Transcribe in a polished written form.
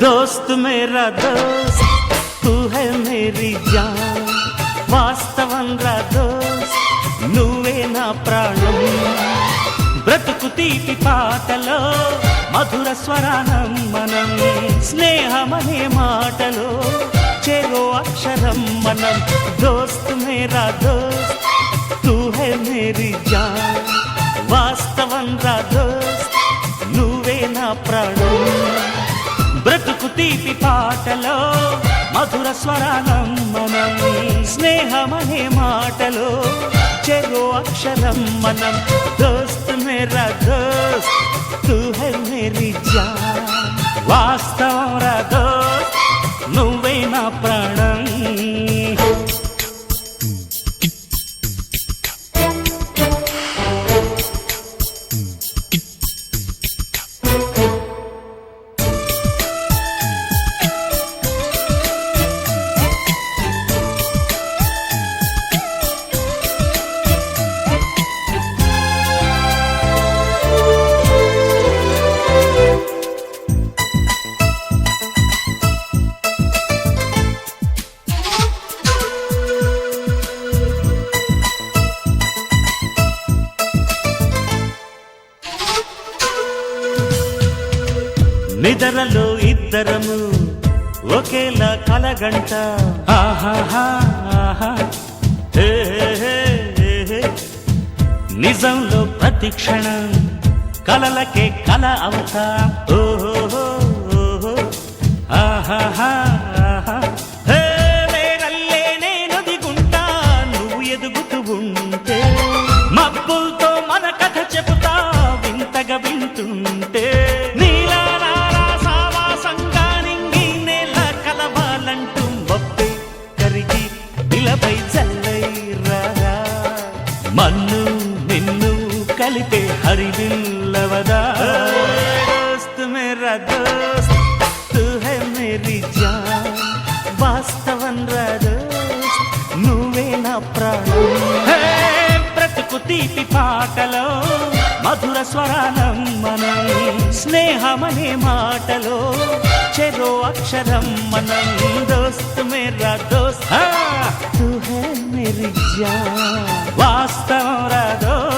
दोस्त मेरा दोस्त तू है मेरी जान వాస్తవం రా దోస్త్ నువ్వే నా ప్రాణం బ్రతుకు తీపి పాటలో మధుర స్వరానం మనం స్నేహమనే మాటలో చెరో అక్షరం మనం దోస్త్ మేరా దోస్త్ తూ హై మేరీ జాన్ వాస్తవం రా దోస్త్ నువ్వే నా ప్రాణం బ్రతుకు తీపి పాటలో మధుర స్వరానం మనం స్నేహమనే మాటలో చెరో అక్షరం మనం దోస్త్ మేరా దోస్త్ తూ హై మేరీ జాన్ వాస్తవం రా దోస్త్ నువ్వే నా ప్రాణం నిద్రలో ఇద్దరము ఒకేలా కలగంట ఆహాహా హే హే హే నిజంలో ప్రతి క్షణం కలలకే కల అవుతా ఓహో ఆహాహా హే మేరల్లే నేను దిగుంటా నువ్వు ఎదుగుతూ ఉంటే మబ్బులతో మన కథ చెబుతా వింతగా వింటుంటే మన్ను నిన్ను కలిపే హరివిల్లవదా దోస్త్ మేరా దోస్త్ తూ హై మేరీ జాన్ వాస్తవం రా దోస్త్ నువ్వే నా ప్రాణం బ్రతుకు తీపి పాటలో మధుర స్వరానం మనం స్నేహమనే మాటలో చెరో అక్షరం మనం దోస్త్ మేరా దోస్త్ తూ హై మేరీ జాన్ వాస్తవం రా దోస్త్